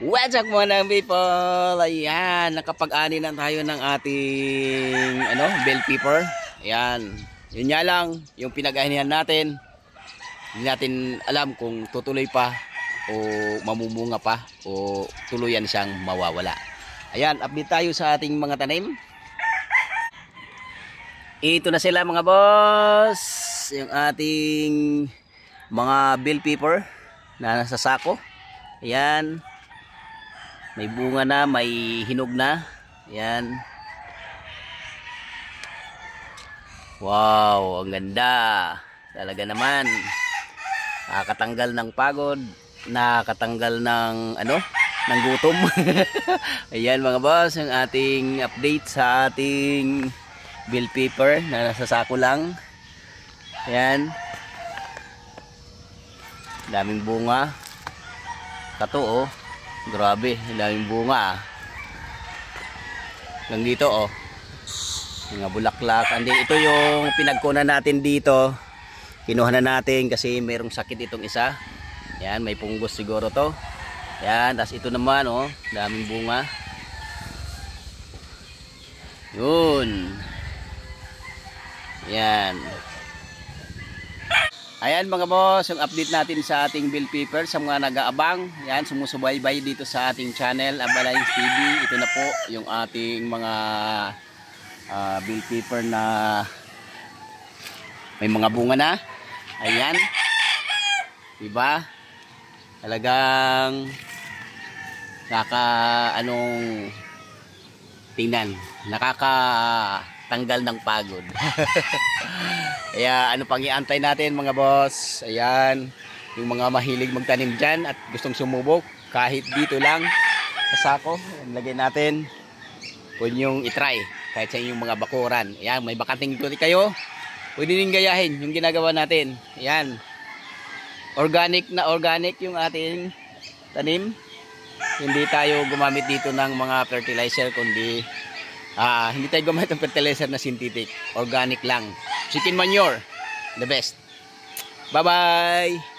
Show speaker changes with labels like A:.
A: What's up mga people? Ayan, nakapag-ani na tayo ng ating bell pepper. Ayan, yun nga lang, yung pinag-anihan natin, hindi natin alam kung tutuloy pa o mamumunga pa o tuluyan siyang mawawala. Ayan, update tayo sa ating mga tanim. Ito na sila mga boss, yung ating mga bell pepper na nasa sako. Ayan. May bunga na, may hinog na. Ayan. Wow, ang ganda. Talaga naman. Nakakatanggal ng pagod, nakakatanggal ng ng gutom. Ayan mga boss, ang ating update sa ating bell pepper na nasa sako lang. Ayan. Daming bunga. Kato oh. Grabe, daming bunga. Hanggang dito oh. Mga bulaklak. And then, ito yung pinagkunan natin dito. Kinuha na natin kasi mayroong sakit itong isa. Yan, may punggos siguro to. Yan, tapos ito naman oh, daming bunga. Yun. Yan. Ayan mga boss, yung update natin sa ating bell pepper sa mga nag-aabang. Yan, sumusubaybay dito sa ating channel, Abalines TV. Ito na po yung ating mga bell pepper na may mga bunga na. Ayan. Diba? Talagang tingnan, nakakatanggal ng pagod. Kaya ano pang iantay natin mga boss. Ayan, yung mga mahilig magtanim dyan at gustong sumubok kahit dito lang sa sako, lagay natin, pwede yung itry kahit sa inyong mga bakuran. Ayan, may bakanting dito kayo, pwede din gayahin yung ginagawa natin. Ayan, organic na organic yung ating tanim. Hindi tayo gumamit dito ng mga fertilizer, kundi hindi tayo gumamit ng fertilizer na synthetic. Organic lang. Chicken manure, the best. Bye bye.